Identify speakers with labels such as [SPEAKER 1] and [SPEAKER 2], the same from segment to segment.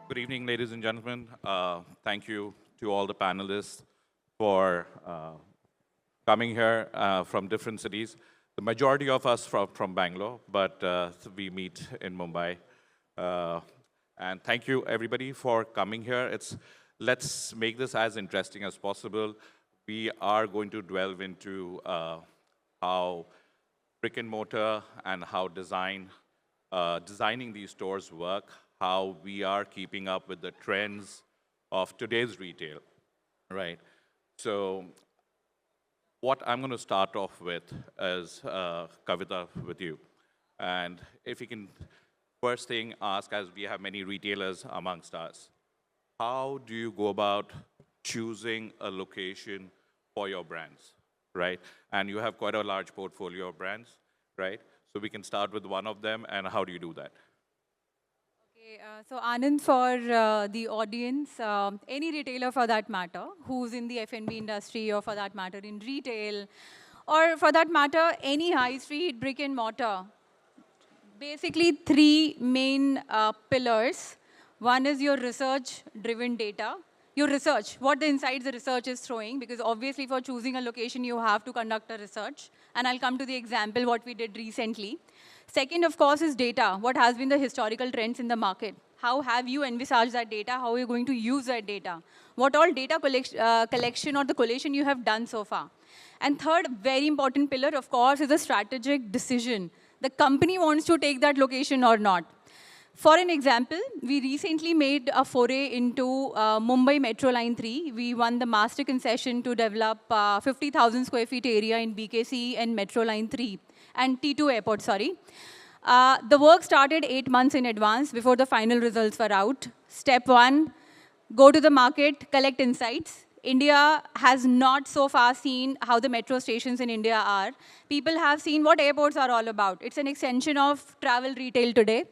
[SPEAKER 1] Good evening, ladies and gentlemen. Thank you to all the panelists for coming here from different cities. The majority of us from Bangalore, but we meet in Mumbai. Uh, and thank you, everybody, for coming here. Let's make this as interesting as possible. We are going to delve into how brick and mortar and how designing these stores work, how we are keeping up with the trends of today's retail, right? So what I'm going to start off with is Kavita with you. And if you can first thing ask, as we have many retailers amongst us, how do you go about choosing a location for your brands, right? And you have quite a large portfolio of brands, right? So we can start with one of them, and how do you do that?
[SPEAKER 2] Okay, so Anand, for the audience, any retailer for that matter, who's in the F&B industry or for that matter in retail, or for that matter, any high street brick and mortar, basically three main pillars. One is your research-driven data. Your research, what the insights the research is throwing, because obviously for choosing a location, you have to conduct a research. And I'll come to the example what we did recently. Second, of course, is data. What has been the historical trends in the market? How have you envisaged that data? How are you going to use that data? What all data collection or the collation you have done so far? And third, very important pillar, of course, is a strategic decision. The company wants to take that location or not. For an example, we recently made a foray into Mumbai Metro Line 3. We won the master concession to develop 50,000 square feet area in BKC and Metro Line 3 and T2 airport, sorry. The work started 8 months in advance before the final results were out. Step one, go to the market, collect insights. India has not so far seen how the metro stations in India are. People have seen what airports are all about. It's an extension of travel retail today.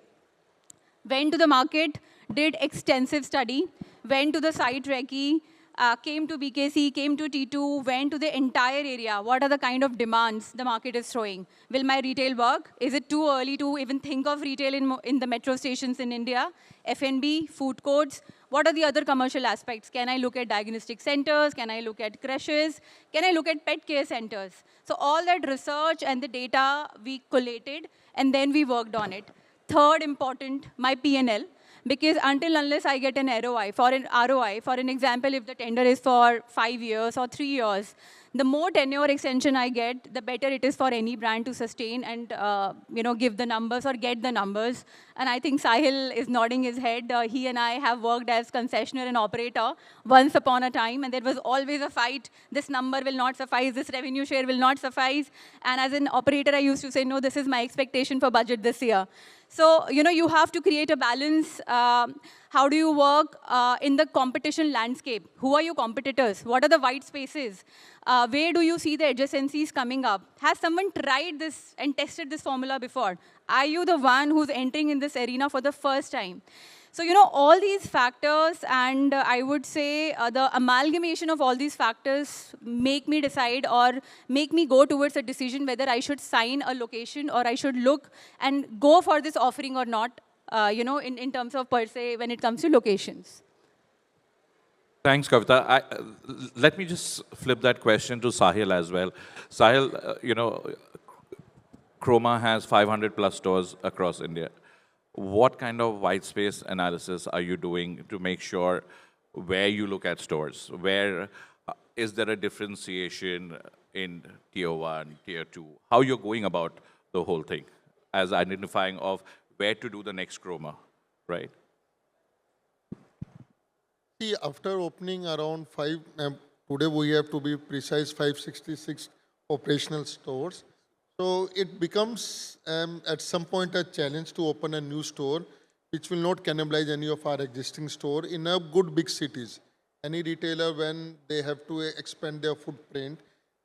[SPEAKER 2] Went to the market, did extensive study, went to the site recce, came to BKC, came to T2, went to the entire area. What are the kind of demands the market is throwing? Will my retail work? Is it too early to even think of retail in the metro stations in India? F&B, food courts, what are the other commercial aspects? Can I look at diagnostic centers? Can I look at creches? Can I look at pet care centers? So all that research and the data we collated, and then we worked on it. Third important, my P&L, because until unless I get an ROI, for an example, if the tender is for 5 years or 3 years, the more tenure extension I get, the better it is for any brand to sustain and give the numbers or get the numbers. And I think Sahil is nodding his head. He and I have worked as concessionaire and operator once upon a time, and there was always a fight. This number will not suffice. This revenue share will not suffice. And as an operator, I used to say, no, this is my expectation for budget this year. So, you have to create a balance. How do you work in the competition landscape? Who are your competitors? What are the white spaces? Where do you see the adjacencies coming up? Has someone tried this and tested this formula before? Are you the one who's entering in this arena for the first time? So, all these factors, and I would say the amalgamation of all these factors make me decide or make me go towards a decision whether I should sign a location or I should look and go for this offering or not, in terms of per se when it comes to locations.
[SPEAKER 1] Thanks, Kavita. Let me just flip that question to Sahil as well. Sahil, Chroma has 500 plus stores across India. What kind of white space analysis are you doing to make sure where you look at stores? Where is there a differentiation in tier one, tier two? How you're going about the whole thing as identifying of where to do the next chroma, right?
[SPEAKER 3] See, after opening around today we have to be precise, 566 operational stores. So it becomes at some point a challenge to open a new store which will not cannibalize any of our existing store in a good big cities. Any retailer, when they have to expand their footprint,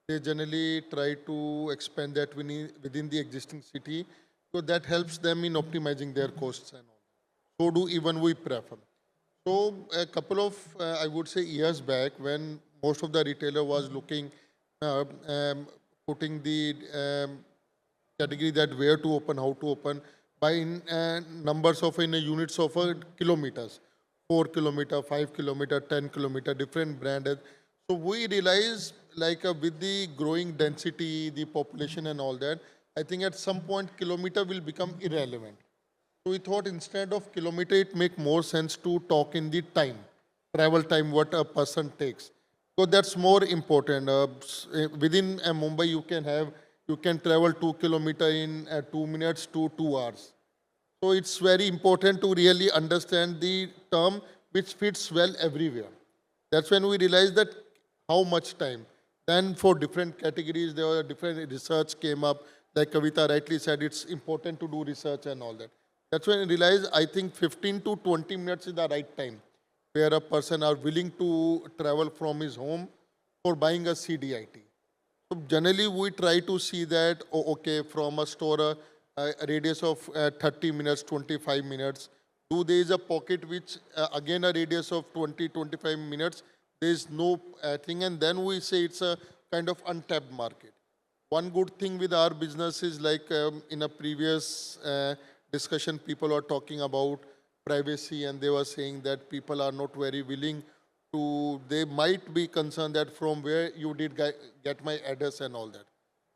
[SPEAKER 3] they generally try to expand that within the existing city. So that helps them in optimizing their costs and all. So do even we prefer. So a couple of, I would say, years back, when most of the retailer was looking, putting the category that where to open, how to open, by numbers of in units of kilometers. 4 kilometer, 5 kilometer, 10 kilometer, different branded. So we realize like with the growing density, the population and all that, I think at some point kilometer will become irrelevant. So we thought instead of kilometer, it make more sense to talk in the time, travel time, what a person takes. So that's more important. Within Mumbai, you can travel 2 kilometer in 2 minutes to 2 hours. So it's very important to really understand the term which fits well everywhere. That's when we realized that how much time. Then for different categories, there were different research came up. Like Kavita rightly said, it's important to do research and all that. That's when I realized I think 15 to 20 minutes is the right time where a person are willing to travel from his home for buying a CDIT. So generally, we try to see that, oh, okay, from a store, a radius of 30 minutes, 25 minutes. Do there is a pocket which, again, a radius of 20, 25 minutes, there is no thing, and then we say it's a kind of untapped market. One good thing with our business is like in a previous discussion, people are talking about privacy and they were saying that people are not very willing to, they might be concerned that from where you did get my address and all that.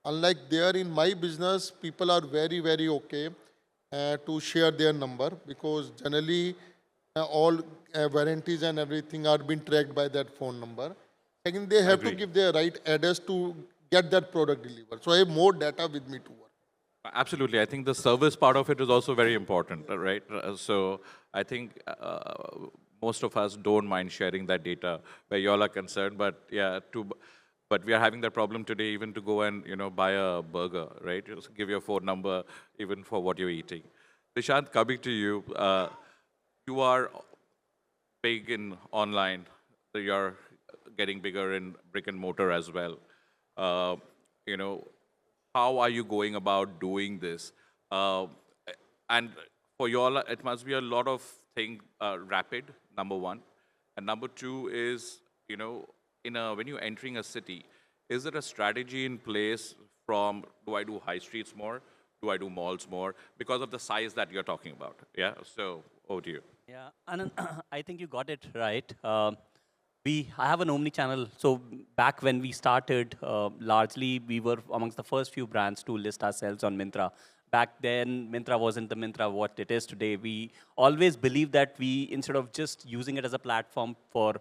[SPEAKER 3] Unlike there in my business, people are very, very okay to share their number because generally all warranties and everything are being tracked by that phone number. Second, they have to
[SPEAKER 1] Agree.
[SPEAKER 3] give their right address to get that product delivered. So I have more data with me to work.
[SPEAKER 1] Absolutely. I think the service part of it is also very important, right? So I think most of us don't mind sharing that data where you all are concerned, but yeah, but we are having that problem today even to go and, buy a burger, right? Just give your phone number even for what you're eating. Prashant, coming to you, you are big in online, so you're getting bigger in brick and mortar as well. Uh, you know, how are you going about doing this? Uh, and for you all, it must be a lot of thing rapid, number one. And number two is, when you're entering a city, is there a strategy in place from do I do high streets more? Do I do malls more? Because of the size that you're talking about. Yeah. So over to you.
[SPEAKER 4] Yeah, Anand, I think you got it right. I have an omni-channel. So back when we started, largely we were amongst the first few brands to list ourselves on Myntra. Back then, Myntra wasn't the Myntra what it is today. We always believed that we, instead of just using it as a platform for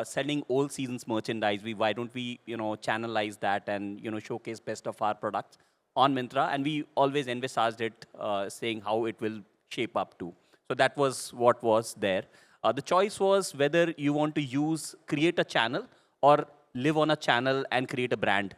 [SPEAKER 4] selling all seasons merchandise, why don't we, channelize that and, showcase best of our products on Myntra? And we always envisaged it, saying how it will shape up to. So that was what was there. The choice was whether you want to create a channel or live on a channel and create a brand.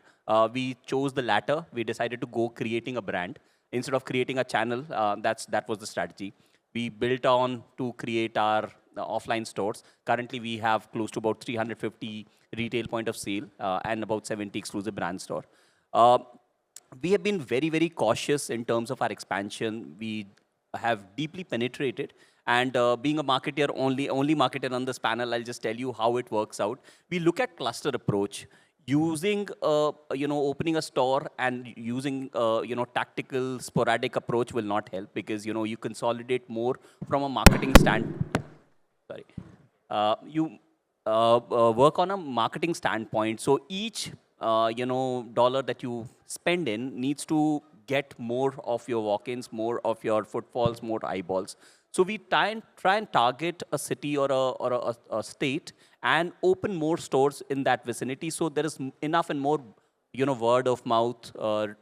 [SPEAKER 4] We chose the latter. We decided to go creating a brand. Instead of creating a channel, that was the strategy. We built on to create our offline stores. Currently, we have close to about 350 retail point of sale and about 70 exclusive brand store. We have been very, very cautious in terms of our expansion. We have deeply penetrated. And being a marketer, only marketer on this panel, I'll just tell you how it works out. We look at cluster approach. Using, opening a store and using, tactical, sporadic approach will not help because, you consolidate more from a marketing sorry. You work on a marketing standpoint. So each, dollar that you spend in needs to get more of your walk-ins, more of your footfalls, more eyeballs. So we try and target a city or a state and open more stores in that vicinity. So there is enough and more, word of mouth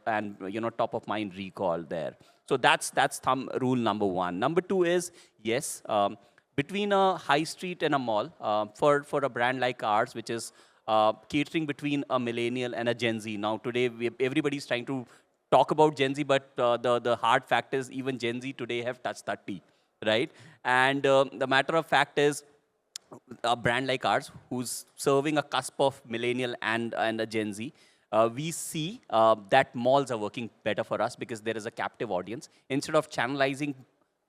[SPEAKER 4] and, top of mind recall there. So that's thumb rule number one. Number two is, yes, between a high street and a mall, for a brand like ours, which is catering between a millennial and a Gen Z. Now today, everybody's trying to talk about Gen Z, but the hard fact is even Gen Z today have touched 30, right? And the matter of fact is a brand like ours who's serving a cusp of millennial and a Gen Z, we see that malls are working better for us because there is a captive audience. Instead of channelizing,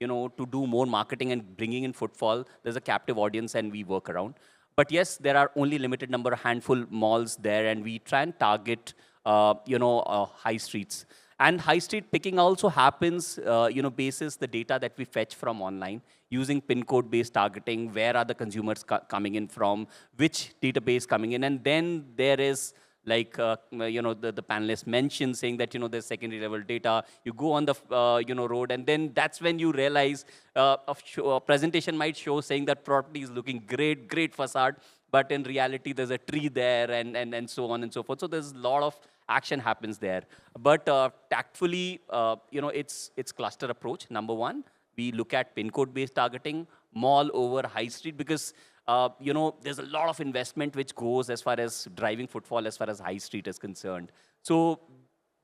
[SPEAKER 4] to do more marketing and bringing in footfall, there's a captive audience and we work around. But yes, there are only limited number, handful malls there, and we try and target, high streets. And high street picking also happens, basis the data that we fetch from online, using pin code based targeting. Where are the consumers coming in from? Which database coming in? And then there is like, the panelists mentioned, saying that, there's secondary level data. You go on the, road, and then that's when you realize a presentation might show saying that property is looking great, great facade, but in reality, there's a tree there, and so on and so forth. So there's a lot of action happens there. But tactfully, it's cluster approach. Number one, we look at pin code based targeting, mall over high street, because there's a lot of investment which goes as far as driving footfall as far as high street is concerned. So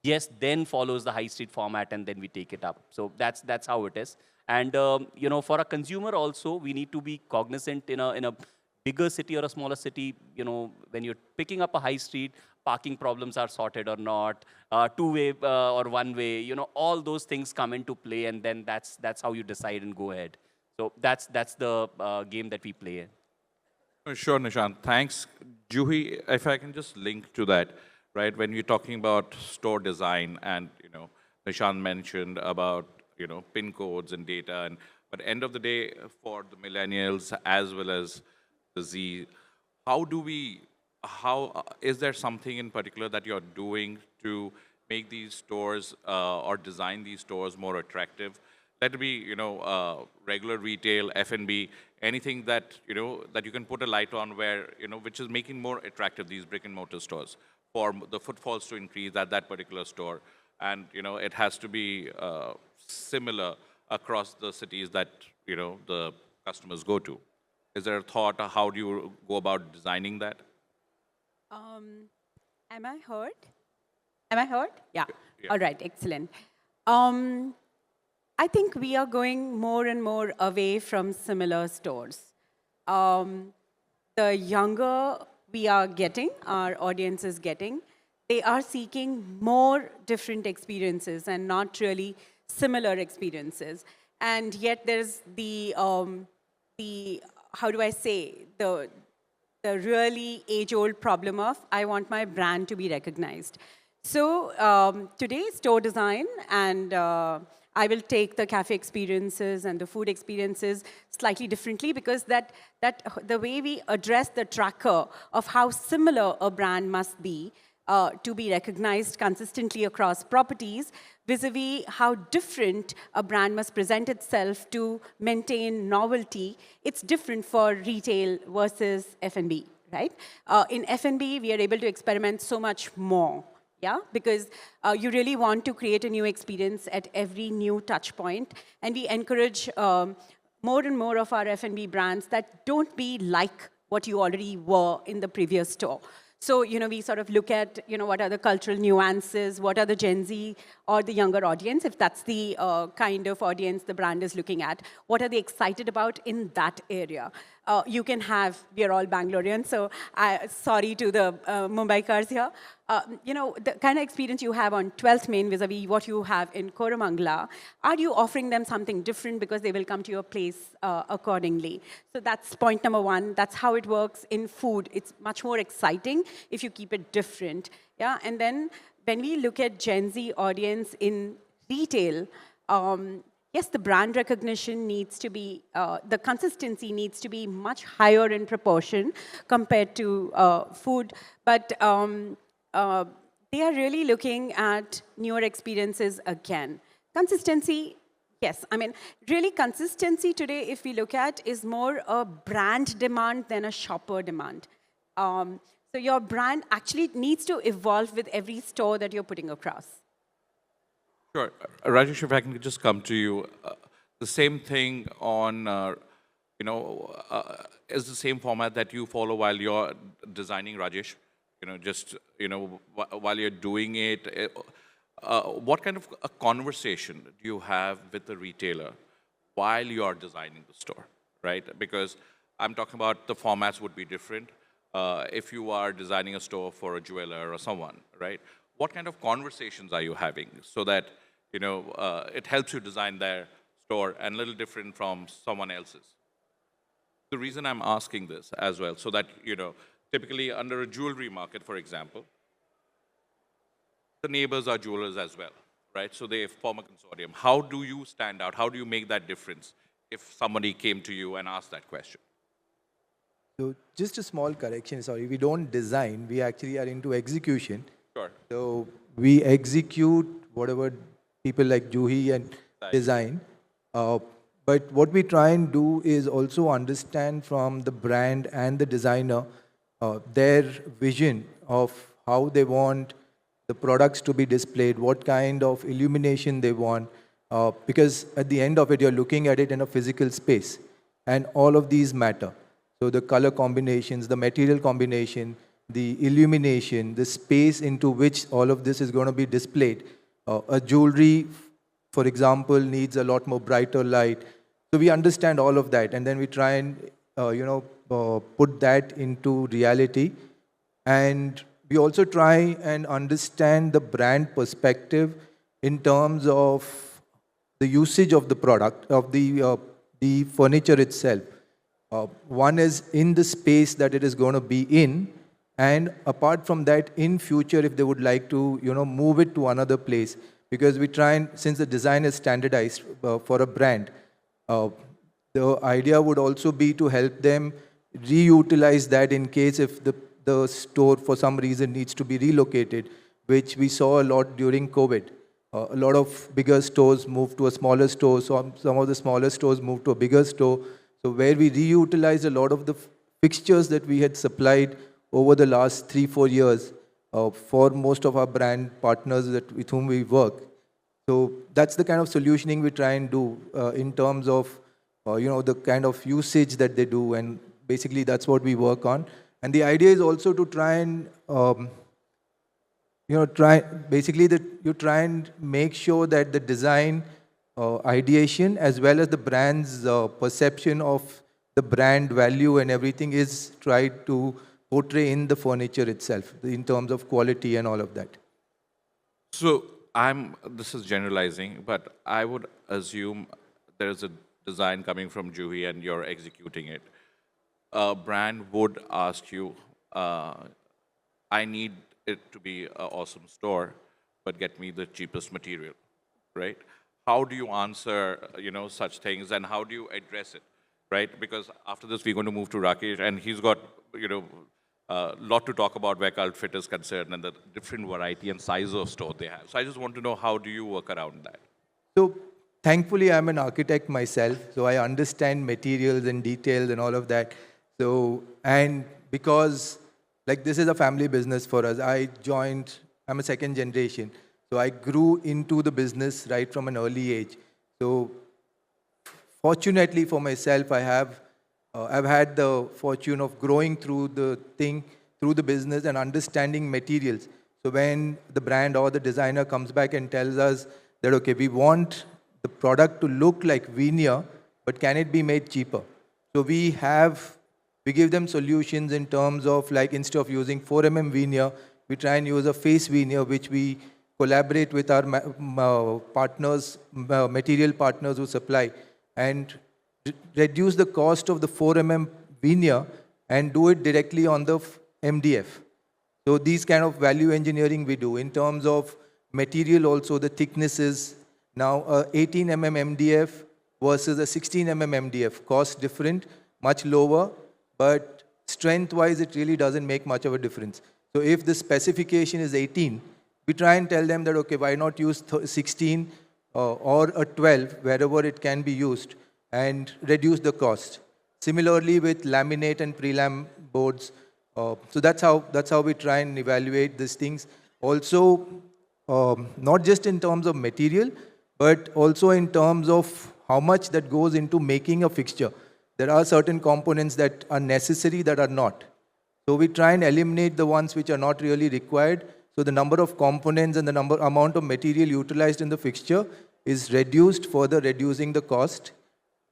[SPEAKER 4] yes, then follows the high street format, and then we take it up. So that's how it is. And for a consumer also, we need to be cognizant in a bigger city or a smaller city. When you're picking up a high street, parking problems are sorted or not, two-way or one-way. All those things come into play, and then that's how you decide and go ahead. So that's the game that we play in.
[SPEAKER 1] Sure, Nishant. Thanks. Juhi, if I can just link to that, right? When you're talking about store design, and Nishant mentioned about pin codes and data, but end of the day, for the millennials as well as the Z, how is there something in particular that you're doing to make these stores or design these stores more attractive? Let it be, regular retail, F&B, anything that, that you can put a light on where, which is making more attractive these brick and mortar stores for the footfalls to increase at that particular store. And, it has to be similar across the cities that, the customers go to. Is there a thought, how do you go about designing that?
[SPEAKER 5] Am I heard? Am I heard? Yeah.
[SPEAKER 1] Yeah.
[SPEAKER 5] All right, excellent. I think we are going more and more away from similar stores. The younger we are getting, our audience is getting, they are seeking more different experiences and not really similar experiences. And yet there's the how do I say, the really age-old problem of, I want my brand to be recognized. So today, store design, and I will take the cafe experiences and the food experiences slightly differently, because that the way we address the tracker of how similar a brand must be to be recognized consistently across properties, vis-a-vis how different a brand must present itself to maintain novelty, it's different for retail versus F&B, right? In F&B, we are able to experiment so much more. Yeah, because you really want to create a new experience at every new touch point. And we encourage more and more of our F&B brands that don't be like what you already were in the previous store. So, we sort of look at, what are the cultural nuances, what are the Gen Z or the younger audience, if that's the kind of audience the brand is looking at, what are they excited about in that area? You can have, we are all Bangaloreans, so sorry to the Mumbaikars here. The kind of experience you have on 12th Main vis-a-vis what you have in Koramangala, are you offering them something different because they will come to your place accordingly? So that's point number one. That's how it works in food. It's much more exciting if you keep it different. Yeah, and then when we look at Gen Z audience in retail, yes, the brand recognition needs to be, the consistency needs to be much higher in proportion compared to food. But they are really looking at newer experiences again. Consistency, yes. I mean, really consistency today, if we look at, is more a brand demand than a shopper demand. So your brand actually needs to evolve with every store that you're putting across.
[SPEAKER 1] Sure. Rajesh, if I can just come to you. The same thing on, is the same format that you follow while you're designing, Rajesh? While you're doing it, what kind of a conversation do you have with the retailer while you're designing the store, right? Because I'm talking about the formats would be different. If you are designing a store for a jeweler or someone, right? What kind of conversations are you having so that, it helps you design their store and a little different from someone else's? The reason I'm asking this as well, so that, typically under a jewelry market, for example, the neighbors are jewelers as well, right? So they form a consortium. How do you stand out? How do you make that difference if somebody came to you and asked that question?
[SPEAKER 6] So just a small correction, sorry, we don't design, we actually are into execution.
[SPEAKER 1] Sure.
[SPEAKER 6] So we execute whatever people like Juhi and
[SPEAKER 1] Right.
[SPEAKER 6] design. But what we try and do is also understand from the brand and the designer their vision of how they want the products to be displayed, what kind of illumination they want. Because at the end of it, you're looking at it in a physical space. And all of these matter. So the color combinations, the material combination, the illumination, the space into which all of this is going to be displayed. A jewelry, for example, needs a lot more brighter light. So we understand all of that, and then we try and put that into reality. And we also try and understand the brand perspective in terms of the usage of the product, of the furniture itself. One is in the space that it is going to be in, and apart from that, in future, if they would like to, move it to another place, because we try and, since the design is standardized for a brand, the idea would also be to help them reutilize that in case if the store for some reason needs to be relocated, which we saw a lot during COVID. A lot of bigger stores moved to a smaller store, so some of the smaller stores moved to a bigger store. So where we reutilized a lot of the fixtures that we had supplied over the last 3-4 years for most of our brand partners with whom we work. So that's the kind of solutioning we try and do in terms of the kind of usage that they do, and basically that's what we work on. And the idea is also to try and you try and make sure that the design ideation as well as the brand's perception of the brand value and everything is tried to portray in the furniture itself in terms of quality and all of that.
[SPEAKER 1] So this is generalizing, but I would assume there's a design coming from Juhi and you're executing it. A brand would ask you, I need it to be an awesome store, but get me the cheapest material, right? How do you answer, such things, and how do you address it, right? Because after this, we're going to move to Rakesh, and he's got, a lot to talk about where Cult Fit is concerned and the different variety and size of store they have. So I just want to know, how do you work around that?
[SPEAKER 6] So thankfully, I'm an architect myself, so I understand materials and details and all of that. So, and because this is a family business for us, I'm a second generation. So I grew into the business right from an early age. So fortunately for myself, I've had the fortune of growing through the business and understanding materials. So when the brand or the designer comes back and tells us that, okay, we want the product to look like veneer, but can it be made cheaper? So we give them solutions in terms of, instead of using 4mm veneer, we try and use a face veneer, which we collaborate with our partners, material partners who supply, and reduce the cost of the 4mm veneer and do it directly on the MDF. So these kind of value engineering we do. In terms of material also, the thicknesses, now 18mm MDF versus a 16mm MDF, cost different, much lower, but strength-wise, it really doesn't make much of a difference. So if the specification is 18, we try and tell them that, okay, why not use 16 or a 12, wherever it can be used, and reduce the cost. Similarly with laminate and prelam boards. So that's how we try and evaluate these things. Also, not just in terms of material, but also in terms of how much that goes into making a fixture. There are certain components that are necessary that are not. So we try and eliminate the ones which are not really required. So the number of components and the amount of material utilized in the fixture is reduced, further reducing the cost.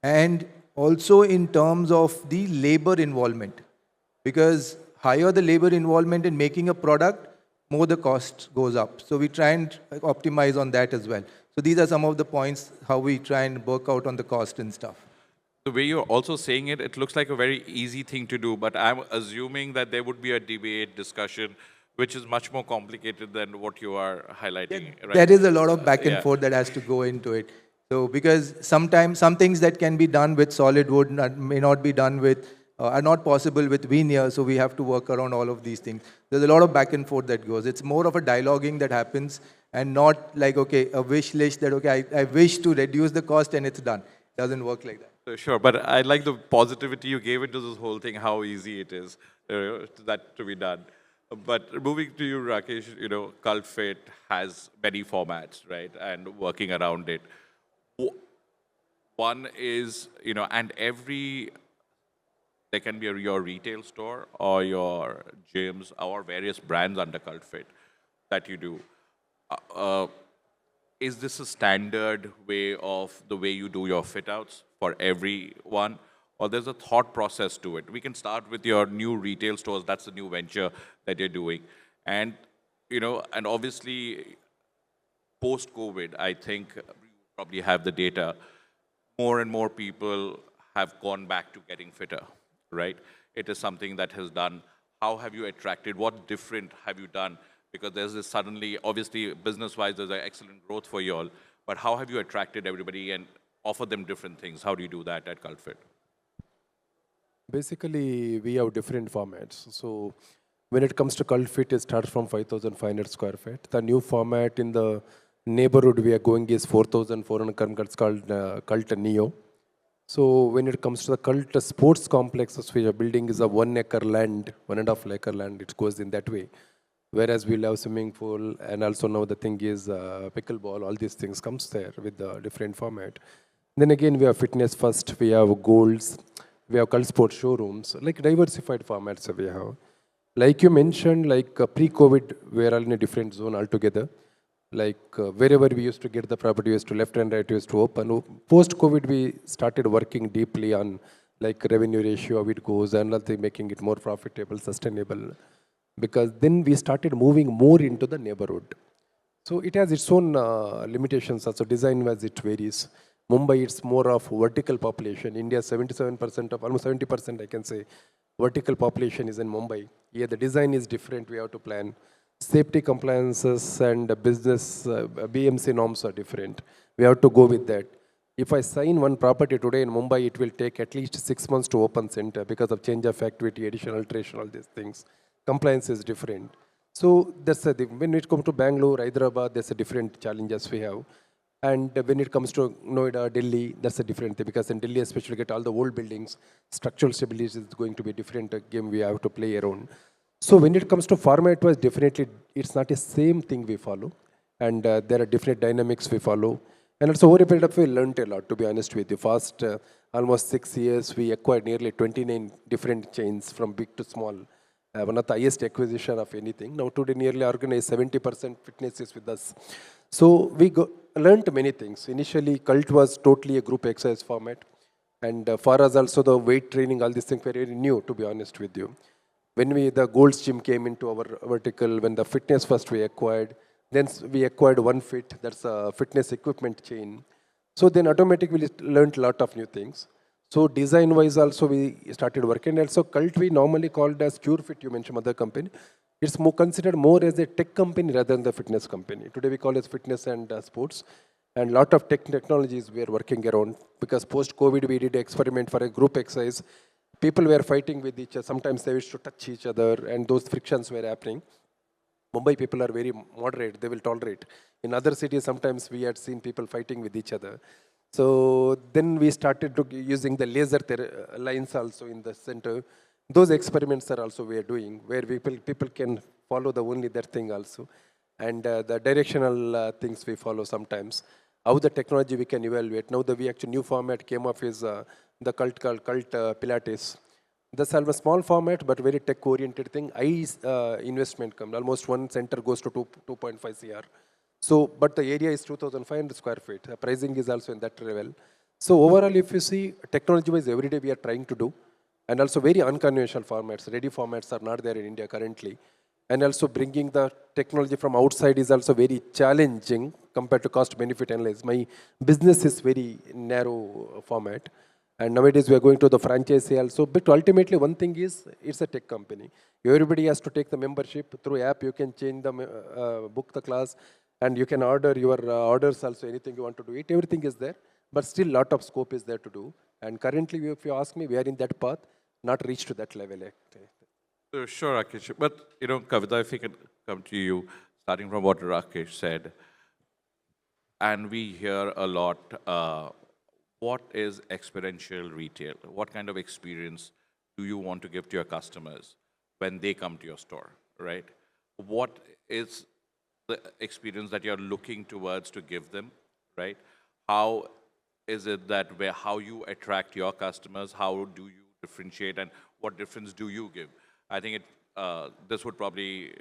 [SPEAKER 6] And also in terms of the labor involvement. Because higher the labor involvement in making a product, more the cost goes up. So we try and optimize on that as well. So these are some of the points how we try and work out on the cost and stuff.
[SPEAKER 1] The way you're also saying it, it looks like a very easy thing to do, but I'm assuming that there would be a debate, discussion which is much more complicated than what you are highlighting, right?
[SPEAKER 6] There is a lot of back and
[SPEAKER 1] Yeah.
[SPEAKER 6] forth that has to go into it. So because sometimes some things that can be done with solid wood may not be done with, are not possible with veneer. So we have to work around all of these things. There's a lot of back and forth that goes. It's more of a dialoguing that happens and not like, okay, a wish list that, okay, I wish to reduce the cost and it's done. Doesn't work like that.
[SPEAKER 1] Sure, but I like the positivity you gave into this whole thing, how easy it is that to be done. But moving to you, Rakesh, Cult Fit has many formats, right? And working around it. One is, and there can be your retail store or your gyms or various brands under Cult Fit that you do. Uh, is this a standard way of the way you do your fit outs for everyone? Or there's a thought process to it? We can start with your new retail stores. That's the new venture that you're doing. And, and obviously, post-COVID, I think you probably have the data, more and more people have gone back to getting fitter, right? It is something that has done. How have you attracted? What different have you done? Because there's this suddenly, obviously, business-wise, there's an excellent growth for you all. But how have you attracted everybody and offer them different things? How do you do that at CultFit?
[SPEAKER 7] Basically, we have different formats. So when it comes to CultFit, it starts from 5,500 square feet. The new format in the neighborhood we are going is 4,400 square feet. It's called Cult Neo. So when it comes to the Cult sports complexes we are building is a 1 acre land, 1.5 acre land. It goes in that way. Whereas we love swimming pool, and also now the thing is pickleball, all these things comes there with the different format. Then again, we have fitness first, we have goals, we have cult sports showrooms, like diversified formats we have. Like you mentioned, like pre-COVID, we are all in a different zone altogether. Like wherever we used to get the property, we used to left and right, we used to open. Post-COVID, we started working deeply on like revenue ratio, how it goes, and nothing, making it more profitable, sustainable. Because then we started moving more into the neighborhood. So it has its own limitations also, design-wise it varies. Mumbai, it's more of vertical population. India, 77% of, almost 70% I can say, vertical population is in Mumbai. Yeah, the design is different, we have to plan. Safety compliances and business BMC norms are different. We have to go with that. If I sign one property today in Mumbai, it will take at least 6 months to open center because of change of activity, additional alteration, all these things. Compliance is different. So that's when it comes to Bangalore, Hyderabad, there's a different challenges we have. And when it comes to Noida, Delhi, that's a different thing because in Delhi, especially get all the old buildings, structural stability is going to be a different game we have to play around. So when it comes to format wise, definitely it's not the same thing we follow. And there are different dynamics we follow. And also over a period of time, we learned a lot, to be honest with you. First, almost 6 years, we acquired nearly 29 different chains from big to small. One of the highest acquisition of anything. Now today nearly organized 70% fitness is with us. So we learned many things. Initially, Cult was totally a group exercise format. And for us also the weight training, all these things were very new, to be honest with you. When the Gold's Gym came into our vertical, when the fitness first we acquired, then we acquired OneFit, that's a fitness equipment chain. So then automatically we learned a lot of new things. So design-wise also we started working. Also Cult we normally called as Pure Fit, you mentioned other company. It's more considered more as a tech company rather than the fitness company. Today we call it fitness and sports. And lot of technologies we are working around because post-COVID we did an experiment for a group exercise. People were fighting with each other. Sometimes they used to touch each other and those frictions were happening. Mumbai people are very moderate, they will tolerate. In other cities, sometimes we had seen people fighting with each other. So then we started using the laser lines also in the center. Those experiments are also we are doing, where people can follow the only that thing also. And the directional things we follow sometimes. How the technology we can evaluate. Now the actually new format came up is the cult Pilates. That's a small format, but very tech-oriented thing. Investment comes. Almost one center goes to 2.5 CR. So, but the area is 2,500 square feet. The pricing is also in that level. So overall, if you see, technology-wise, every day we are trying to do. And also very unconventional formats. Ready formats are not there in India currently. And also bringing the technology from outside is also very challenging compared to cost-benefit analysis. My business is very narrow format. And nowadays we are going to the franchise also. But ultimately one thing is, it's a tech company. Everybody has to take the membership through app. You can change the, book the class, and you can order your orders also, anything you want to do it. Everything is there, but still lot of scope is there to do. And currently, if you ask me, we are in that path, not reached to that level yet.
[SPEAKER 1] Sure, Rakesh. But, Kavita, if we can come to you, starting from what Rakesh said, and we hear a lot, what is experiential retail? What kind of experience do you want to give to your customers when they come to your store, right? What is the experience that you're looking towards to give them, right? How is it that how you attract your customers? How do you differentiate, and what difference do you give? I think this would probably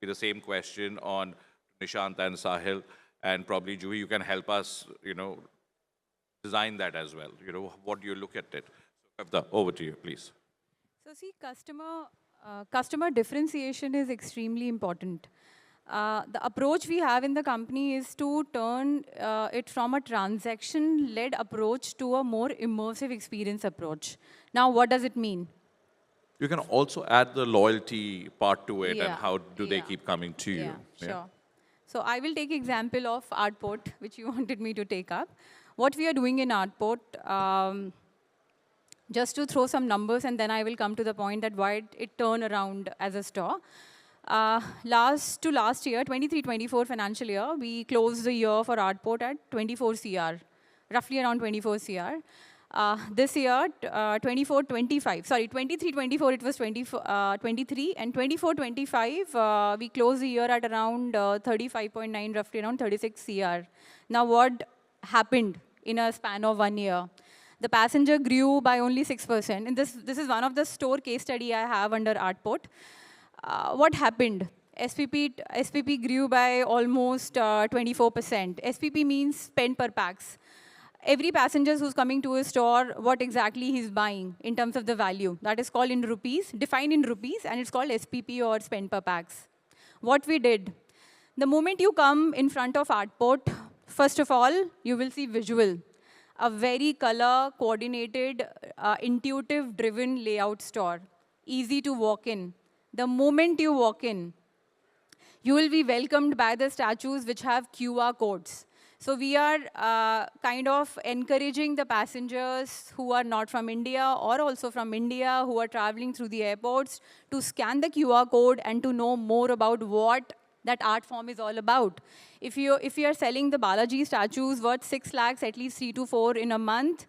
[SPEAKER 1] be the same question on Nishant and Sahil, and probably Juhi, you can help us, design that as well. What do you look at it? So, Kavita, over to you, please.
[SPEAKER 2] So see, customer differentiation is extremely important. The approach we have in the company is to turn it from a transaction-led approach to a more immersive experience approach. Now, what does it mean?
[SPEAKER 1] You can also add the loyalty part to it, and
[SPEAKER 2] Yeah,
[SPEAKER 1] how do they keep coming to you?
[SPEAKER 2] Yeah, sure. So I will take example of Artport, which you wanted me to take up. What we are doing in Artport, just to throw some numbers, and then I will come to the point that why it turned around as a store. Last year, 23-24 financial year, we closed the year for Artport at 24 CR, roughly around 24 CR. This year, 23-24, it was 23, and 24-25, we closed the year at around 35.9, roughly around 36 CR. Now, what happened in a span of 1 year? The passenger grew by only 6%, and this is one of the store case study I have under Artport. What happened? SPP grew by almost 24%. SPP means spend per pax. Every passenger who's coming to a store, what exactly he's buying in terms of the value. That is called in rupees, defined in rupees, and it's called SPP or spend per pax. What we did, the moment you come in front of Artport, first of all, you will see visual. A very color, coordinated, intuitive driven layout store. Easy to walk in. The moment you walk in, you will be welcomed by the statues which have QR codes. So we are kind of encouraging the passengers who are not from India or also from India who are traveling through the airports to scan the QR code and to know more about what that art form is all about. If you are selling the Balaji statues worth 6 lakhs, at least 3 to 4 in a month,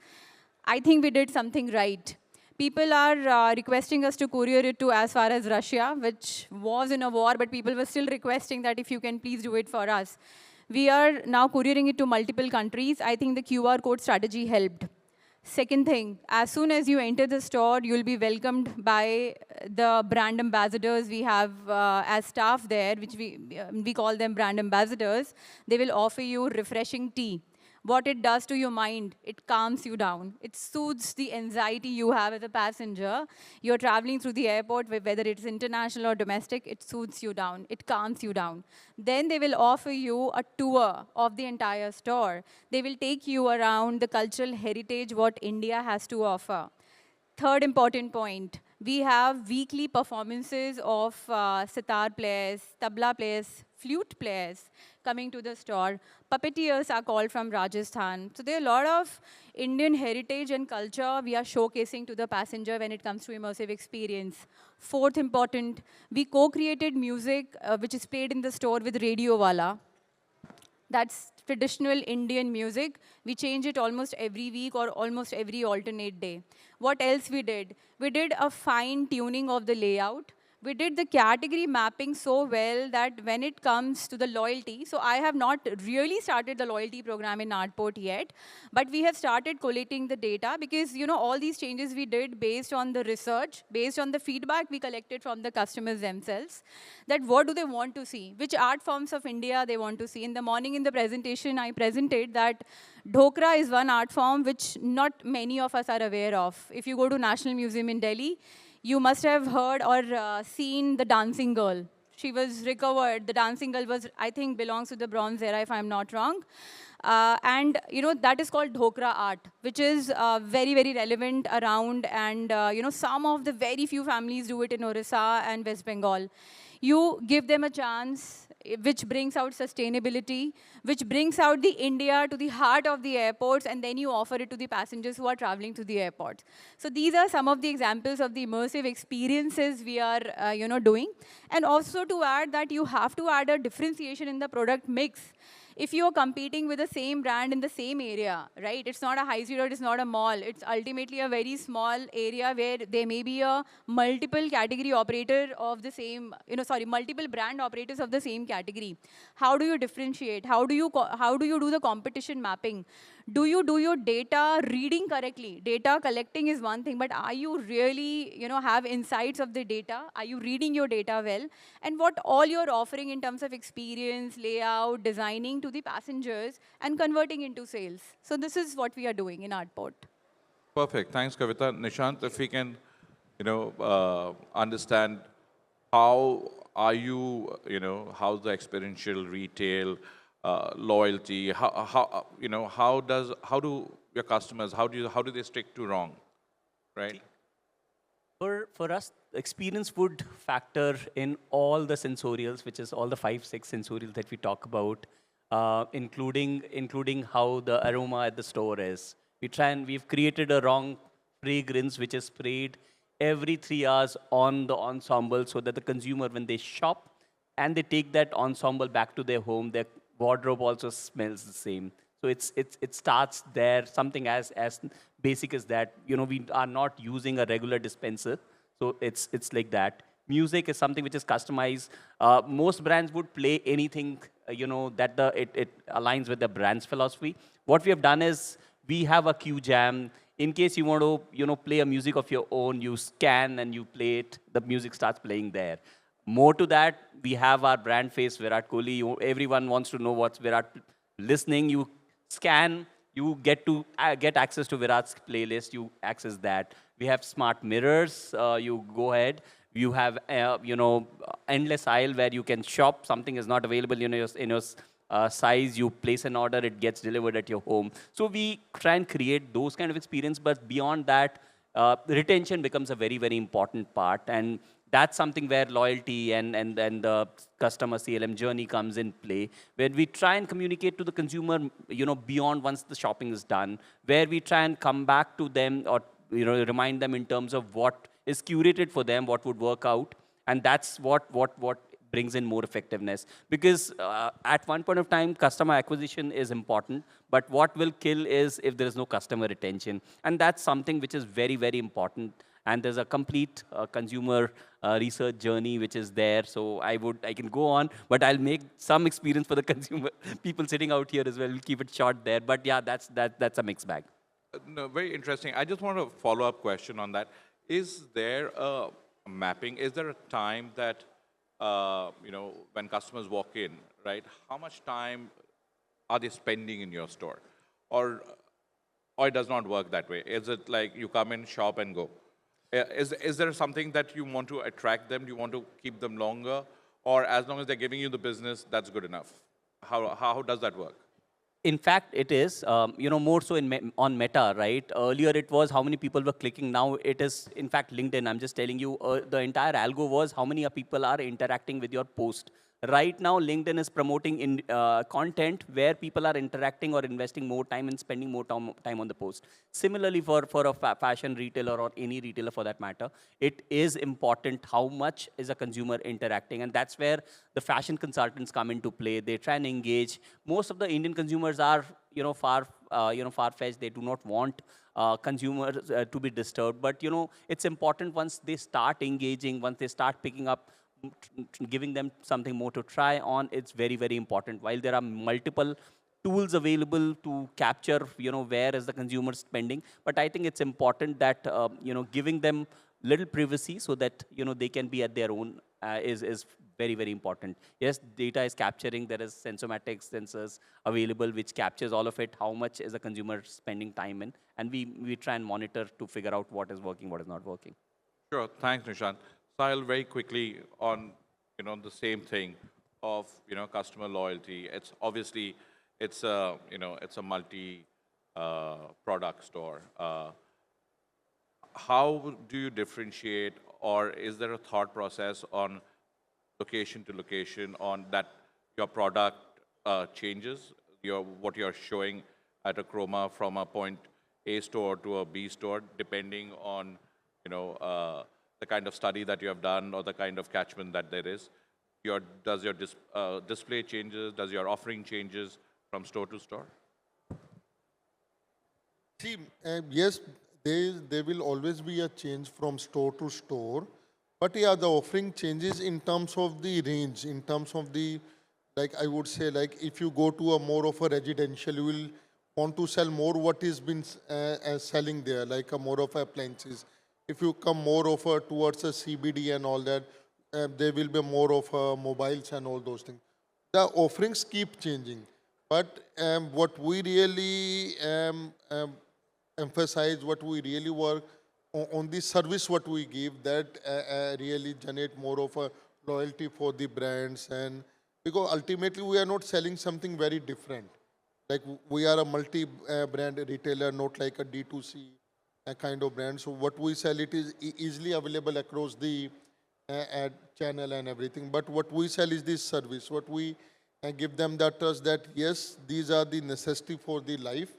[SPEAKER 2] I think we did something right. People are requesting us to courier it to as far as Russia, which was in a war, but people were still requesting that if you can please do it for us. We are now couriering it to multiple countries. I think the QR code strategy helped. Second thing, as soon as you enter the store, you'll be welcomed by the brand ambassadors we have as staff there, which we call them brand ambassadors. They will offer you refreshing tea. What it does to your mind, it calms you down. It soothes the anxiety you have as a passenger. You're traveling through the airport, whether it's international or domestic, it soothes you down. It calms you down. Then they will offer you a tour of the entire store. They will take you around the cultural heritage, what India has to offer. Third important point, we have weekly performances of sitar players, tabla players, flute players coming to the store. Puppeteers are called from Rajasthan. So there are a lot of Indian heritage and culture we are showcasing to the passenger when it comes to immersive experience. Fourth important, we co-created music which is played in the store with Radio Wala. That's traditional Indian music. We change it almost every week or almost every alternate day. What else we did? We did a fine tuning of the layout. We did the category mapping so well that when it comes to the loyalty, so I have not really started the loyalty program in Artport yet, but we have started collating the data because, all these changes we did based on the research, based on the feedback we collected from the customers themselves, that what do they want to see, which art forms of India they want to see. In the morning in the presentation, I presented that Dhokra is one art form which not many of us are aware of. If you go to National Museum in Delhi, you must have heard or seen the dancing girl. She was recovered. The dancing girl was, I think, belongs to the Bronze Era, if I'm not wrong. And that is called dhokra art, which is very, very relevant around, and some of the very few families do it in Orissa and West Bengal. You give them a chance, which brings out sustainability, which brings out the India to the heart of the airports, and then you offer it to the passengers who are traveling to the airports. So these are some of the examples of the immersive experiences we are, doing. And also to add that you have to add a differentiation in the product mix. If you're competing with the same brand in the same area, right? It's not a high street or it's not a mall. It's ultimately a very small area where there may be a multiple category operator of the same, multiple brand operators of the same category. How do you differentiate? How do you do the competition mapping? Do you do your data reading correctly? Data collecting is one thing, but are you really, have insights of the data? Are you reading your data well? And what all you're offering in terms of experience, layout, designing to the passengers and converting into sales. So this is what we are doing in Artport.
[SPEAKER 1] Perfect. Thanks, Kavita. Nishant, if we can, understand how are you, how's the experiential retail, loyalty, how do your customers, how do they stick to wrong, right?
[SPEAKER 4] For us, experience would factor in all the sensorials, which is all the 5, 6 sensorials that we talk about, including how the aroma at the store is. We've created a wrong fragrance which is sprayed every 3 hours on the ensemble so that the consumer, when they shop and they take that ensemble back to their home, their wardrobe also smells the same. So it starts there, something as basic as that. We are not using a regular dispenser, so it's like that. Music is something which is customized. Most brands would play anything, that it aligns with the brand's philosophy. What we have done is we have a queue jam. In case you want to, play a music of your own, you scan and you play it. The music starts playing there. More to that, we have our brand face, Virat Kohli. Everyone wants to know what's Virat listening. You scan, you get access to Virat's playlist. You access that. We have smart mirrors. You go ahead. You have, endless aisle where you can shop. Something is not available in your size. You place an order, it gets delivered at your home. So we try and create those kind of experience. But beyond that, retention becomes a very, very important part. And that's something where loyalty and the customer CLM journey comes in play, where we try and communicate to the consumer, beyond once the shopping is done, where we try and come back to them or, remind them in terms of what is curated for them, what would work out. And that's what brings in more effectiveness. Because at one point of time, customer acquisition is important, but what will kill is if there is no customer retention. And that's something which is very, very important. And there's a complete consumer research journey which is there. So I can go on, but I'll make some experience for the consumer, people sitting out here as well. We'll keep it short there. But yeah, that's a mixed bag.
[SPEAKER 1] No, very interesting. I just want a follow-up question on that. Is there a mapping? Is there a time that, when customers walk in, right, how much time are they spending in your store? Or it does not work that way? Is it like you come in, shop, and go? Is there something that you want to attract them? Do you want to keep them longer? Or as long as they're giving you the business, that's good enough? How does that work?
[SPEAKER 4] In fact, it is, more so on Meta, right? Earlier, it was how many people were clicking. Now, it is, in fact, LinkedIn. I'm just telling you, the entire algo was how many people are interacting with your post. Right now, LinkedIn is promoting content where people are interacting or investing more time and spending more time on the post. Similarly, for a fashion retailer or any retailer for that matter, it is important how much is a consumer interacting. And that's where the fashion consultants come into play. They try and engage. Most of the Indian consumers are, far-fetched. They do not want consumers to be disturbed. But, it's important once they start engaging, once they start picking up, giving them something more to try on, it's very, very important. While there are multiple tools available to capture, where is the consumer spending, but I think it's important that, giving them little privacy so that, they can be at their own is very, very important. Yes, data is capturing. There is sensormatic sensors available which captures all of it, how much is a consumer spending time in, and we try and monitor to figure out what is working, what is not working.
[SPEAKER 1] Sure. Thanks, Nishant. Sahil, very quickly on, the same thing of, customer loyalty. It's obviously, it's a, it's a multi product store. How do you differentiate, or is there a thought process on location to location on that your product changes, what you're showing at a chroma from a point A store to a B store, depending on, the kind of study that you have done or the kind of catchment that there is? Does your display changes? Does your offering changes from store to store?
[SPEAKER 3] See, yes, there will always be a change from store to store. But yeah, the offering changes in terms of the range, in terms of the, like I would say, like if you go to a more of a residential, you will want to sell more what is been selling there, like a more of appliances. If you come more of a towards a CBD and all that, there will be more of mobiles and all those things. The offerings keep changing. But what we really emphasize, what we really work on the service what we give, that really generate more of a loyalty for the brands. And because ultimately we are not selling something very different. Like we are a multi-brand retailer, not like a D2C kind of brand. So what we sell, it is easily available across the ad channel and everything. But what we sell is this service. What we give them that trust that yes, these are the necessity for the life.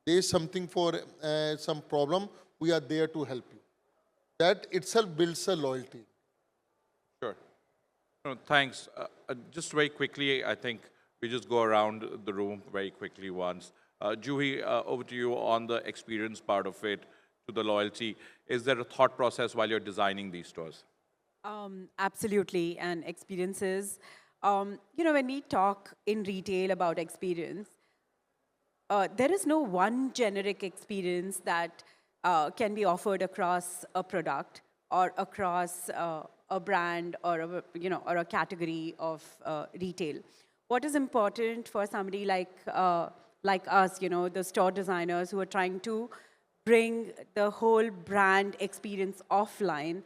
[SPEAKER 3] There is something for some problem, we are there to help you. That itself builds a loyalty.
[SPEAKER 1] Sure. No, thanks. Just very quickly, I think we just go around the room very quickly once. Juhi, over to you on the experience part of it, to the loyalty. Is there a thought process while you're designing these stores?
[SPEAKER 5] Absolutely, and experiences. When we talk in retail about experience, there is no one generic experience that can be offered across a product or across a brand or or a category of retail. What is important for somebody like us, the store designers who are trying to bring the whole brand experience offline,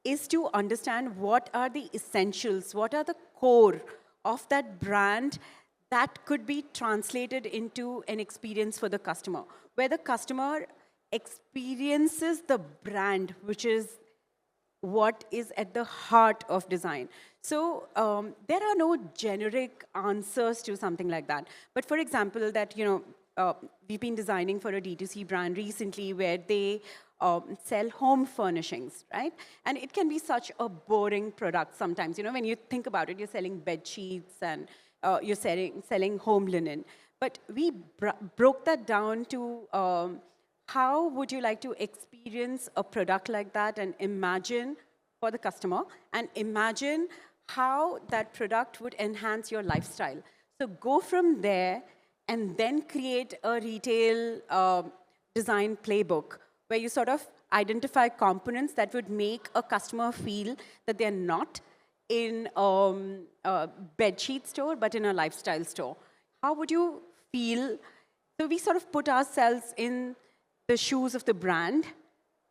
[SPEAKER 5] is to understand what are the essentials, what are the core of that brand that could be translated into an experience for the customer, where the customer experiences the brand, which is what is at the heart of design. So there are no generic answers to something like that. But for example, that, we've been designing for a D2C brand recently where they sell home furnishings, right? And it can be such a boring product sometimes. When you think about it, you're selling bed sheets and you're selling home linen. But we broke that down to how would you like to experience a product like that, and imagine for the customer, and imagine how that product would enhance your lifestyle. So go from there and then create a retail design playbook where you sort of identify components that would make a customer feel that they're not in a bedsheet store, but in a lifestyle store. How would you feel? So we sort of put ourselves in the shoes of the brand,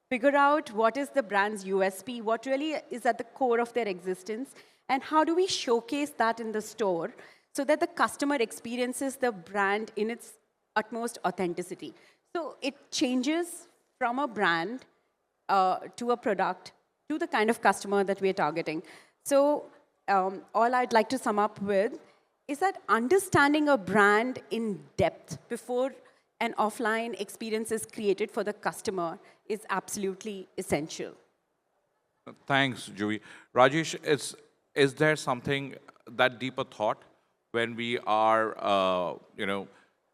[SPEAKER 5] figure out what is the brand's USP, what really is at the core of their existence, and how do we showcase that in the store so that the customer experiences the brand in its utmost authenticity. So it changes from a brand to a product to the kind of customer that we're targeting. So all I'd like to sum up with is that understanding a brand in depth before an offline experience is created for the customer is absolutely essential.
[SPEAKER 1] Thanks, Juhi. Rajesh, is there something, that deeper thought when we are,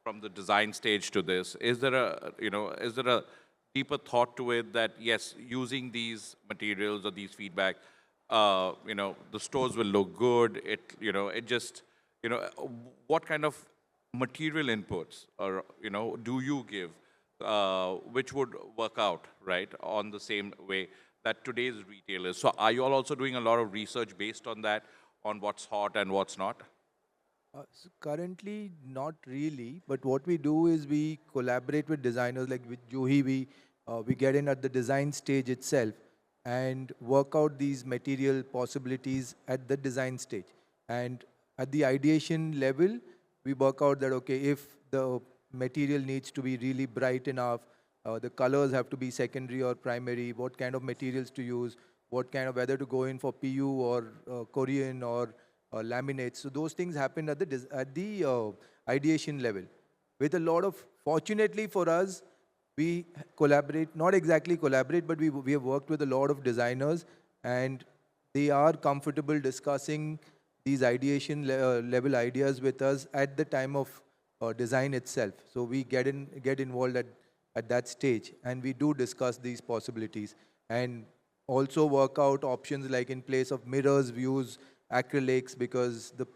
[SPEAKER 1] from the design stage to this? Is there a deeper thought to it that, yes, using these materials or these feedback, the stores will look good. What kind of material inputs or, do you give, which would work out, right, on the same way that today's retailers? So are you all also doing a lot of research based on that, on what's hot and what's not?
[SPEAKER 6] So currently, not really. But what we do is we collaborate with designers. Like with Juhi, we get in at the design stage itself and work out these material possibilities at the design stage. And at the ideation level, we work out that, okay, if the material needs to be really bright enough, the colors have to be secondary or primary, what kind of materials to use, what kind of, whether to go in for PU or Korean or laminates. So those things happen at the ideation level. With a lot of, fortunately for us, we collaborate, not exactly collaborate, but we have worked with a lot of designers, and they are comfortable discussing these ideation level ideas with us at the time of design itself. So we get involved at that stage, and we do discuss these possibilities and also work out options like in place of mirrors, we use acrylics because the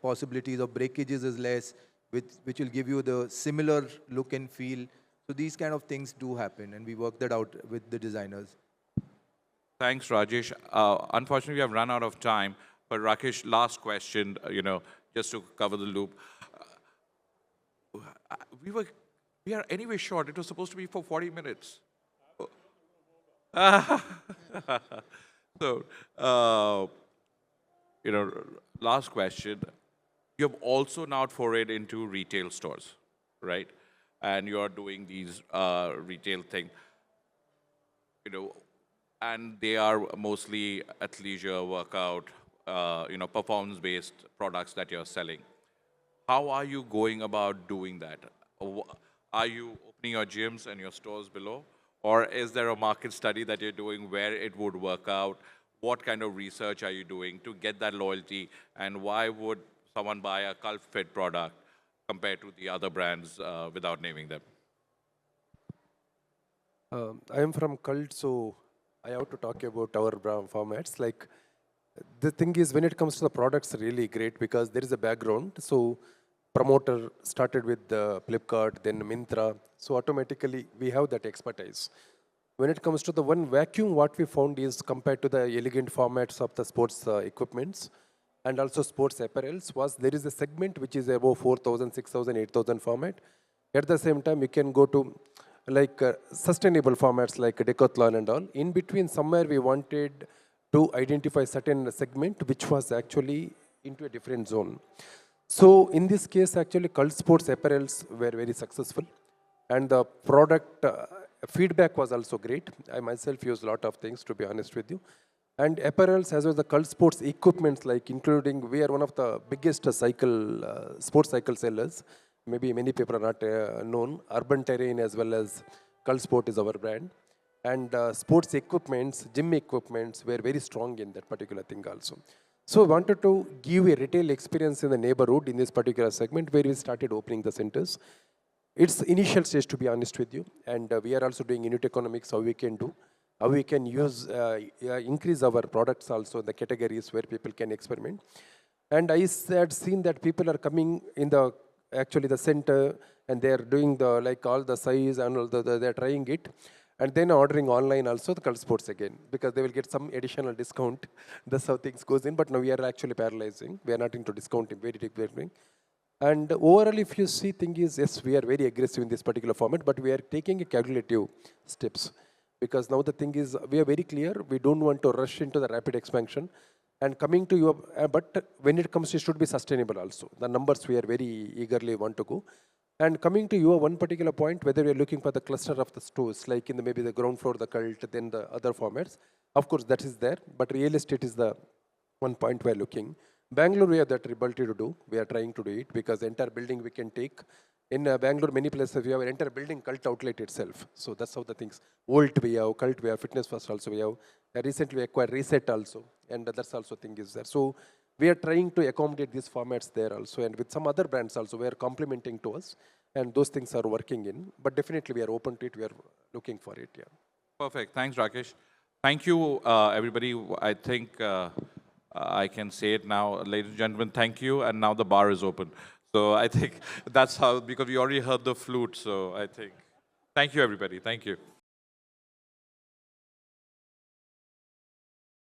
[SPEAKER 6] possibilities of breakages is less, which will give you the similar look and feel. So these kind of things do happen, and we work that out with the designers.
[SPEAKER 1] Thanks, Rajesh. Unfortunately, we have run out of time. But Rakesh, last question, just to cover the loop. We are anyway short. It was supposed to be for 40 minutes. So, last question. You have also now forayed into retail stores, right? And you are doing these retail thing, and they are mostly athleisure, workout, performance-based products that you're selling. How are you going about doing that? Are you opening your gyms and your stores below? Or is there a market study that you're doing where it would work out? What kind of research are you doing to get that loyalty? And why would someone buy a cult fit product compared to the other brands without naming them?
[SPEAKER 7] I am from Cult, so I have to talk about our brand formats. Like, the thing is, when it comes to the products, really great because there is a background. So promoter started with Flipkart, then Myntra. So automatically we have that expertise. When it comes to the one vacuum, what we found is compared to the elegant formats of the sports equipments and also sports apparels was there is a segment which is above 4,000, 6,000, 8,000 format. At the same time, you can go to like sustainable formats like Decathlon and all. In between, somewhere we wanted to identify certain segment which was actually into a different zone. So in this case, actually, cult sports apparels were very successful, and the product feedback was also great. I myself use a lot of things, to be honest with you. And apparels as well as the cult sports equipments, like including, we are one of the biggest sports cycle sellers. Maybe many people are not known. Urban Terrain as well as Cult Sport is our brand. And sports equipments, gym equipments were very strong in that particular thing also. So we wanted to give a retail experience in the neighborhood in this particular segment where we started opening the centers. It's initial stage, to be honest with you. And we are also doing unit economics, how we can do, how we can use, increase our products also, the categories where people can experiment. And I had seen that people are coming in actually the center, and they are doing like all the size and all they're trying it. And then ordering online also the cult sports again, because they will get some additional discount. That's how things goes in. But now we are actually parallelizing. We are not into discounting, very deep. And overall, if you see, thing is, yes, we are very aggressive in this particular format, but we are taking a calculative steps. Because now the thing is, we are very clear, we don't want to rush into the rapid expansion. And coming to your, but when it comes, it should be sustainable also. The numbers we are very eagerly want to go. And coming to your one particular point, whether you're looking for the cluster of the stores, like in maybe the ground floor, the cult, then the other formats, of course that is there, but real estate is the one point we're looking. Bangalore, we have that ability to do. We are trying to do it because the entire building we can take. In Bangalore, many places we have an entire building cult outlet itself. So that's how the things. Volt we have, cult we have, fitness first also we have. Recently we acquired Reset also, and that's also thing is there. So we are trying to accommodate these formats there also, and with some other brands also, we are complementing to us, and those things are working in. But definitely we are open to it. We are looking for it. Yeah.
[SPEAKER 1] Perfect. Thanks, Rakesh. Thank you, everybody. I think I can say it now, ladies and gentlemen. Thank you, and now the bar is open. So I think that's how, because we already heard the flute. So I think, thank you, everybody. Thank you.